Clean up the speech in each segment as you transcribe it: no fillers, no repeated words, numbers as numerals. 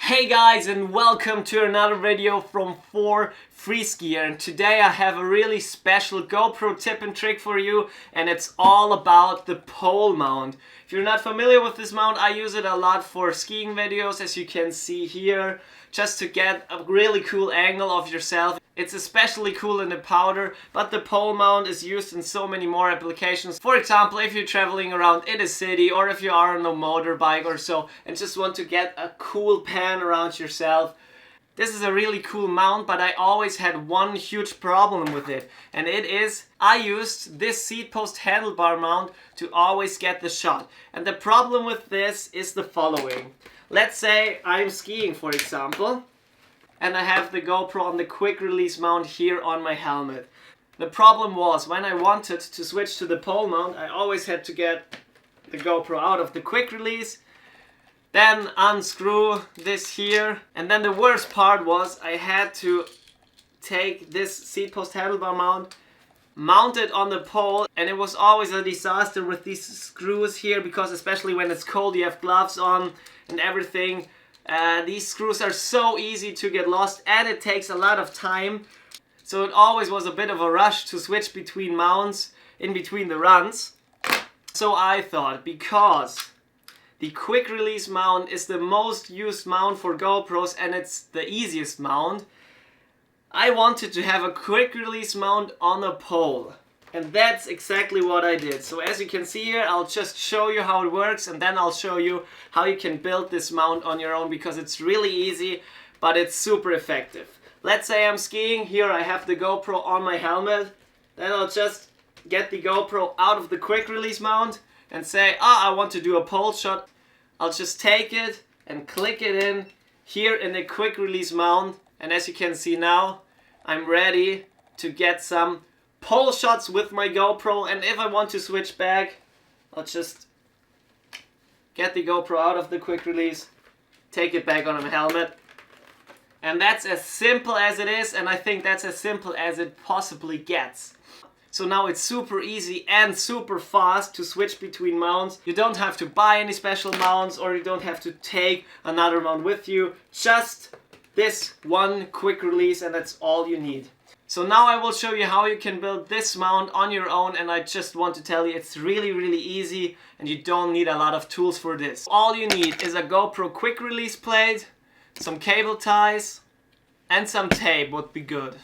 Hey guys, and welcome to another video from 4Freeskier, and today I have a really special GoPro tip and trick for you, and it's all about the pole mount. If you're not familiar with this mount, I use it a lot for skiing videos, as you can see here, just to get a really cool angle of yourself. It's especially cool in the powder, but the pole mount is used in so many more applications. For example, if you're traveling around in a city, or if you are on a motorbike or so and just want to get a cool pan around yourself. This is a really cool mount, but I always had one huge problem with it, and it is I used this seat post handlebar mount to always get the shot. And the problem with this is the following. Let's say I'm skiing, for example, and I have the GoPro on the quick release mount here on my helmet. The problem was, when I wanted to switch to the pole mount, I always had to get the GoPro out of the quick release, then unscrew this here, and then the worst part was I had to take this seat post handlebar mount it on the pole, and it was always a disaster with these screws here, because especially when it's cold you have gloves on and everything. These screws are so easy to get lost, and it takes a lot of time, so it always was a bit of a rush to switch between mounts in between the runs. So I thought, because the quick release mount is the most used mount for GoPros and it's the easiest mount, I wanted to have a quick release mount on a pole. And that's exactly what I did. So as you can see here, I'll just show you how it works, and then I'll show you how you can build this mount on your own, because it's really easy, but it's super effective. Let's say I'm skiing. Here I have the GoPro on my helmet. Then I'll just get the GoPro out of the quick release mount and say, I want to do a pole shot. I'll just take it and click it in here in the quick release mount, and as you can see now, I'm ready to get some pole shots with my GoPro. And if I want to switch back, I'll just get the GoPro out of the quick release, take it back on my helmet, and that's as simple as it is, and I think that's as simple as it possibly gets. So now it's super easy and super fast to switch between mounts. You don't have to buy any special mounts, or you don't have to take another mount with you. Just this one quick release, and that's all you need. So now I will show you how you can build this mount on your own, and I just want to tell you it's really easy, and you don't need a lot of tools for this. All you need is a GoPro quick release plate, some cable ties, and some tape would be good.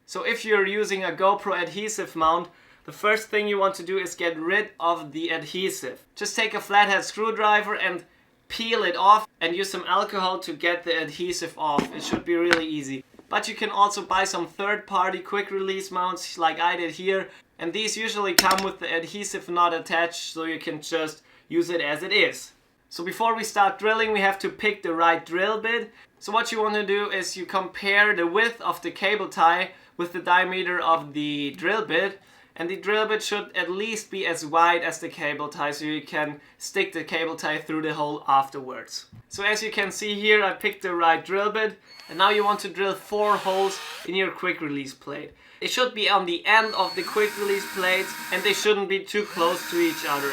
So if you're using a GoPro adhesive mount, the first thing you want to do is get rid of the adhesive. Just take a flathead screwdriver and peel it off, and use some alcohol to get the adhesive off. It should be really easy. But you can also buy some third-party quick release mounts like I did here, and these usually come with the adhesive not attached, so you can just use it as it is. So before we start drilling, we have to pick the right drill bit. So what you want to do is you compare the width of the cable tie with the diameter of the drill bit, and the drill bit should at least be as wide as the cable tie, so you can stick the cable tie through the hole afterwards. So as you can see here, I picked the right drill bit, and now you want to drill 4 holes in your quick release plate. It should be on the end of the quick release plate, and they shouldn't be too close to each other.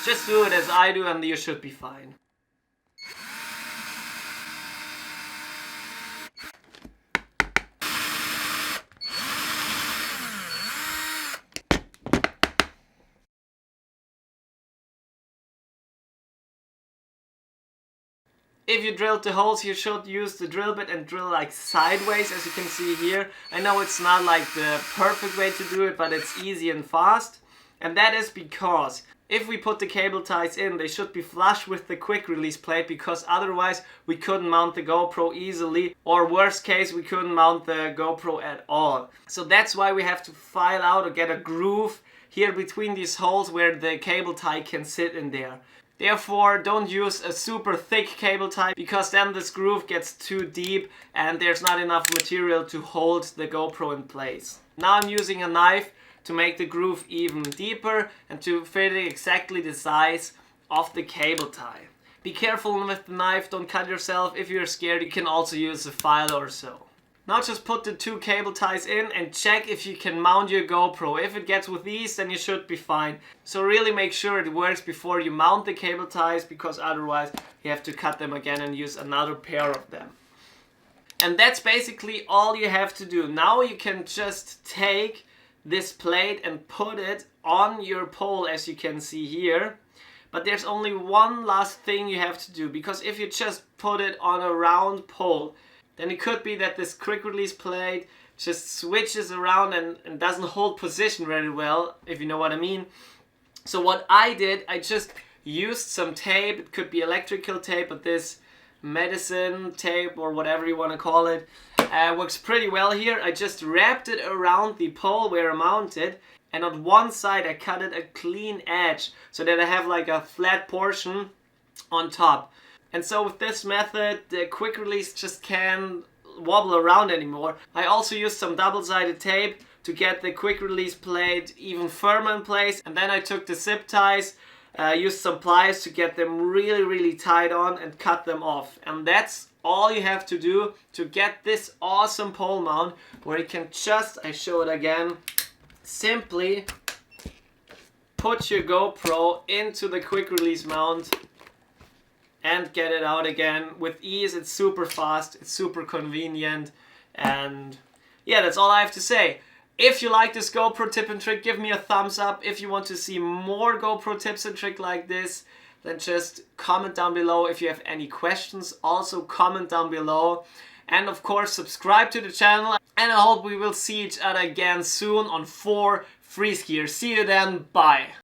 Just do it as I do, and you should be fine. If you drilled the holes, you should use the drill bit and drill like sideways, as you can see here. I know it's not like the perfect way to do it, but it's easy and fast. And that is because if we put the cable ties in, they should be flush with the quick release plate, because otherwise we couldn't mount the GoPro easily, or worst case, we couldn't mount the GoPro at all. So that's why we have to file out or get a groove here between these holes where the cable tie can sit in there. Therefore, don't use a super thick cable tie, because then this groove gets too deep and there's not enough material to hold the GoPro in place. Now I'm using a knife to make the groove even deeper and to fit it exactly the size of the cable tie. Be careful with the knife, don't cut yourself. If you're scared, you can also use a file or so. Now just put the 2 cable ties in and check if you can mount your GoPro. If it gets with these, then you should be fine. So really make sure it works before you mount the cable ties, because otherwise you have to cut them again and use another pair of them. And that's basically all you have to do. Now you can just take this plate and put it on your pole, as you can see here. But there's only one last thing you have to do, because if you just put it on a round pole, then it could be that this quick release plate just switches around and doesn't hold position very well, if you know what I mean. So what I did, I just used some tape. It could be electrical tape, but this medicine tape or whatever you want to call it works pretty well here. I just wrapped it around the pole where I mounted, and on one side I cut it a clean edge so that I have like a flat portion on top. And so with this method, the quick release just can't wobble around anymore. I also used some double-sided tape to get the quick release plate even firmer in place, and then I took the zip ties, used some pliers to get them really tight on and cut them off. And that's all you have to do to get this awesome pole mount, where you can just, I show it again, simply put your GoPro into the quick release mount and get it out again with ease. It's super fast, it's super convenient, and yeah, that's all I have to say. If you like this GoPro tip and trick, give me a thumbs up. If you want to see more GoPro tips and tricks like this, then just comment down below. If you have any questions, also comment down below. And of course, subscribe to the channel. And I hope we will see each other again soon on 4 Free Skier. See you then, bye.